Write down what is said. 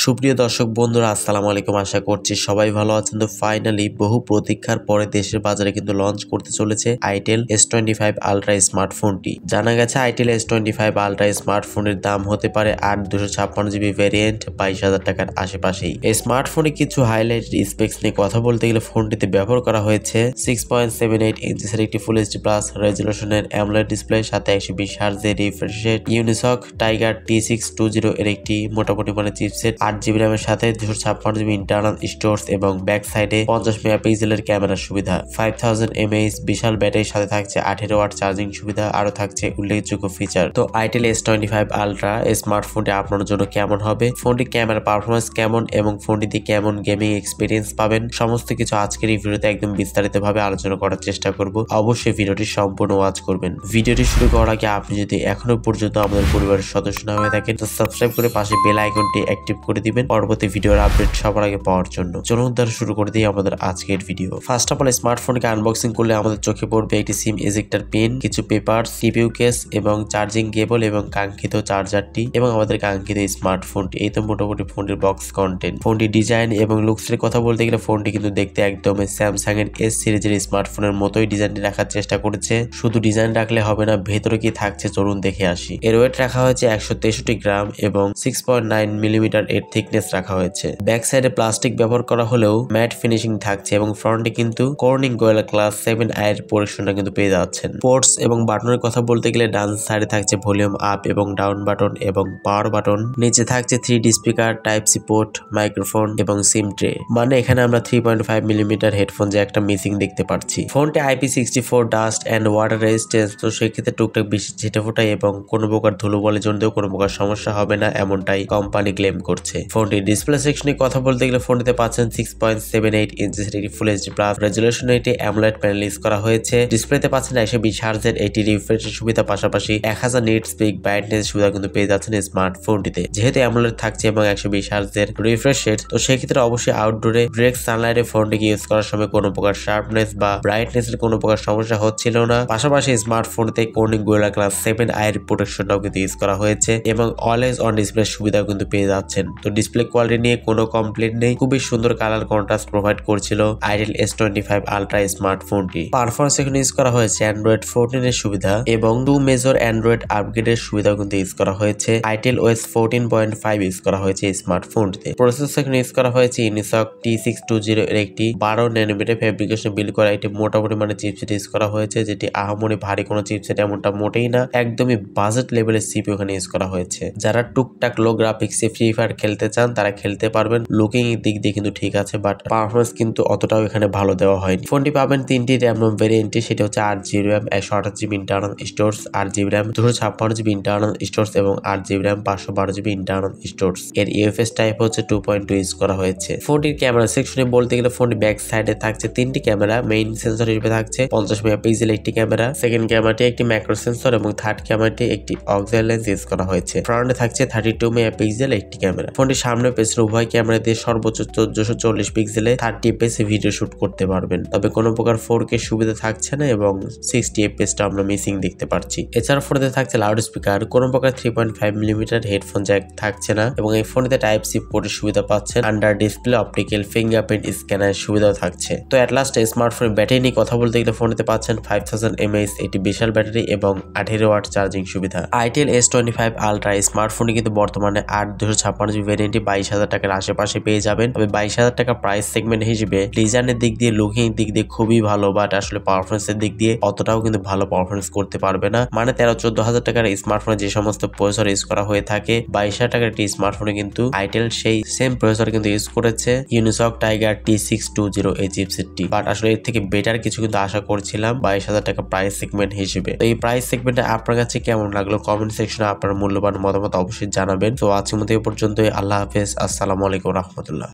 সুপ্রিয় দর্শক বন্ধুরা আসসালামু আলাইকুম, আশা করছি সবাই ভালো আছেন। তো ফাইনালি বহু প্রতীক্ষার পরে দেশের বাজারে কিন্তু লঞ্চ করতে চলেছে আইটেল S25 আলট্রা স্মার্টফোনটি। জানা গেছে আইটেল S25 আলট্রা স্মার্টফোনের দাম হতে পারে 8/256GB ভ্যারিয়েন্ট 22,000 টাকার আশেপাশেই। এই স্মার্টফোনে কিছু হাইলাইট স্পেক্স নিয়ে কথা বলতে গেলে ফোনটিতে ব্যবহার করা হয়েছে 6.78 ইঞ্চিসের একটি ফুল এইচডি প্লাস রেজলিউশনের অ্যামোলেড ডিসপ্লে, সাথে 120 হার্জের refresh rate, Unisoc Tiger T620 এর একটি মোটামুটি চিপসেট, 8GB র্যামের সাথে 256GB ইন্টারনাল স্টোরেজ এবং ব্যাক সাইডে 50 মেগাপিক্সেলের ক্যামেরার সুবিধা, 5000 mAh বিশাল ব্যাটারির সাথে থাকছে 18 ওয়াট চার্জিং সুবিধা, আরো থাকছে উল্লেখযোগ্য ফিচার। তো আইটেল S25 আলট্রা স্মার্টফোনটি আপনার জন্য কেমন হবে, ফোনটি ক্যামেরা পারফরমেন্স কেমন এবং ফোনটিতে কেমন গেমিং এক্সপিরিয়েন্স পাবেন, সমস্ত কিছু আজকের এই ভিডিওতে একদম বিস্তারিতভাবে আলোচনা করার চেষ্টা করব। অবশ্যই ভিডিওটি সম্পূর্ণ ওয়াচ করবেন। ভিডিওটি শুরু করার আগে আপনি যদি এখনো পর্যন্ত আমাদের পরিবারের সদস্য না হয়ে থাকেন তো সাবস্ক্রাইব করে পাশে বেল আইকনটি অ্যাক্টিভ করে দিবেন পরবর্তী ভিডিওর আপডেট সবার আগে পাওয়ার জন্য। চলুন তাহলে শুরু করে দিই আমাদের আজকের ভিডিও। ফার্স্ট অফ অল স্মার্টফোনকে আনবক্সিং করলে আমাদের চোখে পড়বে একটি সিম এজেক্টর পিন, কিছু পেপার, সিপিইউ কেস এবং চার্জিং কেবল এবং কাঙ্ক্ষিত চার্জারটি এবং আমাদের কাঙ্ক্ষিত স্মার্টফোনটি। এই তো মোটামুটি ফোনটির বক্স কন্টেন্ট। ফোনটি ডিজাইন এবং লুকসের কথা বলতে গেলে ফোনটি কিন্তু দেখতে একদম স্যামসাং এর S সিরিজের স্মার্টফোনের মতোই ডিজাইনটি রাখার চেষ্টা করেছে। শুধু ডিজাইন রাখলে হবে না, ভেতরে কি থাকছে চলুন দেখে আসি। এর ওয়েট রাখা হয়েছে 163 গ্রাম এবং 6.9 মিলিমিটার এর থিকনেস রাখা হয়েছে। ব্যাক সাইডে প্লাস্টিক ব্যবহার করা হলেও ম্যাট ফিনিশিং থাকছে এবং ফ্রন্টে কিন্তু কর্নিং গোয়েলা ক্লাস 7i এর প্রোটেকশনটা কিন্তু পেয়ে যাচ্ছেন। পোর্টস এবং বাটনের কথা বলতে গেলে ডান সাইডে থাকছে ভলিউম আপ এবং ডাউন বাটন এবং পাওয়ার বাটন, নিচে থাকছে 3D speaker, type C port, microphone এবং সিম ট্রে। মানে এখানে আমরা 3.5 মিলিমিটার হেডফোন যে একটা মিসিং দেখতে পাচ্ছি। ফোনটি IP64 dust and water resistance, তো সেক্ষেত্রে টুকটাক বেশি ছিটে ফোটায় এবং কোনো প্রকার ধুলো বলে জন্যও কোনো প্রকার সমস্যা হবে না এমনটাই কোম্পানি ক্লেম করছে। ফোনটির ডিসপ্লে সেকশনে কথা বলতে গেলে ফোনটিতে পাচ্ছেন 6.78 ইঞ্চিসের একটি ফুল এইচডি প্লাস রেজলিউশনের একটি অ্যামোলেড প্যানেল ইউজ করা হয়েছে। ডিসপ্লেতে পাচ্ছেন 120 হার্জের একটি রিফ্রেশ সুবিধা, পাশাপাশি 1000 নিটস পিক ব্রাইটনেস সুবিধা কিন্তু পেয়ে যাচ্ছেন স্মার্টফোনটিতে। যেহেতু অ্যামোলেড থাকছে এবং 120 হার্জের রিফ্রেশ রেট, তো সেক্ষেত্রে অবশ্যই আউটডোরে ডিরেক্ট সানলাইটে ফোনটিকে ইউজ করার সময় কোনো প্রকার শার্পনেস বা ব্রাইটনেস এর কোনো প্রকার সমস্যা হচ্ছিল না। পাশাপাশি স্মার্টফোনটিতে কর্নিং গোয়েলা ক্লাস 7i এর প্রোটেকশনটাও কিন্তু ইউজ করা হয়েছে এবং অলওয়েজ অন ডিসপ্লে সুবিধাও কিন্তু পেয়ে যাচ্ছেন। তো ডিসপ্লে কোয়ালিটি নিয়ে কোনো কমপ্লেইন নেই, খুবই সুন্দর কালার কন্ট্রাস্ট প্রোভাইড করছিল আইটেল S25 আলট্রা স্মার্টফোনটি। পারফরমেন্স এখানে ইউজ করা হয়েছে Android 14 এর সুবিধা এবং 2 মেজর অ্যান্ড্রয়েড আপগ্রেডের সুবিধাও কিন্তু ইউজ করা হয়েছে। আইটেল OS 14.5 ইউজ করা হয়েছে স্মার্টফোনটিতে। প্রসেসর এখানে ইউজ করা হয়েছে ইউনিসক T620 এর একটি 12 ন্যানোমিটার ফেব্রিকেশন বিল্ড করা একটি মোটামুটি চিপসেট ইউজ করা হয়েছে, যেটি আহামরি ভারী কোনো চিপসেট এমনটা মোটেই না, একদমই বাজেট লেভেলের সিপিইউ এখানে ইউজ করা হয়েছে। যারা টুকটাক লো গ্রাফিক্সে ফ্রি ফায়ার খেলতে চান তারা খেলতে পারবেন। লুকিং দিক দিয়ে কিন্তু ঠিক আছে, বাট পারফরমেন্স কিন্তু অতটাও এখানে ভালো দেওয়া হয়নি। ফোনটি পাবেন 3টি র্যাম ভ্যারিয়েন্টে, সেটা হচ্ছে 8GB RAM, 128GB internal storage, 8GB RAM, 256GB internal storage এবং 8GB RAM, 512GB internal storage. এর ইউএফএস টাইপ হচ্ছে 2.2 ইউজ করা হয়েছে। ফোনটির ক্যামেরা সেকশনে বলতে গেলে ফোনটি ব্যাক সাইডে থাকছে 3টি ক্যামেরা। মেইন সেন্সর হিসেবে থাকছে 50 মেগাপিক্সেল একটি ক্যামেরা, সেকেন্ড ক্যামেরাটি একটি ম্যাক্রো সেন্সর এবং থার্ড ক্যামেরাটি একটি অক্সিলারি লেন্স ইউজ করা হয়েছে। ফ্রন্টে থাকছে 32 মেগাপিক্সেল একটি ক্যামেরা। ফোনটির সামনে পেছনে উভয় ক্যামেরা দিয়ে সর্বোচ্চ 1440 পিক্সেলে 30 fps ভিডিও শুট করতে পারবেন। তবে কোনো প্রকার 4K সুবিধা থাকছে না এবং 60 fps টা আমরা মিসিং দেখতে পাচ্ছি। এছাড়া ফোনেতে থাকছে লাউড স্পিকার, কোনো প্রকার 3.5 মিলিমিটার হেডফোন জ্যাক থাকছে না এবং এই ফোনেতে টাইপ সি পোর্টের সুবিধা পাচ্ছেন। Under display optical fingerprint scanner সুবিধাও থাকছে। তো এট লাস্ট স্মার্টফোনের ব্যাটারি নিয়ে কথা বলতে গেলে ফোনেতে পাচ্ছেন 5000 mAh একটি বিশাল ব্যাটারি এবং 18 ওয়াট চার্জিং সুবিধা। আইটেল S25 আলট্রা স্মার্টফোনটি কিন্তু বর্তমানে 8/256GB ভ্যারিয়েন্টে 22,000 টাকার আশেপাশে পেয়ে যাবেন। তবে 22,000 টাকা প্রাইস সেগমেন্ট হিসেবে ডিজাইনের দিক দিয়ে, লুকিং দিক দিয়ে খুবই ভালো, বাট আসলে পারফরমেন্সের দিক দিয়ে অতটাও কিন্তু ভালো পারফরমেন্স করতে পারবে না। 13-14 টাকার স্মার্টফোনে যে সমস্ত প্রসেসর ইউজ করা হয়ে থাকে, 22,000 টাকার একটি স্মার্টফোনে কিন্তু আইটেল সেই সেম প্রসেসর কিন্তু ইউজ করেছে ইউনিসক টাইগার T620 এই চিপসেটটি। বাট আসলে এর থেকে বেটার কিছু কিন্তু আশা করছিলাম 22,000 টাকা প্রাইস সেগমেন্ট হিসেবে। তো এই প্রাইস সেগমেন্টে আপনার কাছে কেমন লাগলো কমেন্ট সেকশনে আপনার মূল্যবান মতামত অবশ্যই জানাবেন। তো আজকের মতো এই পর্যন্তই। আল্লাহ হাফেজ, আসসালামু আলাইকুম রহমতুল্লাহ।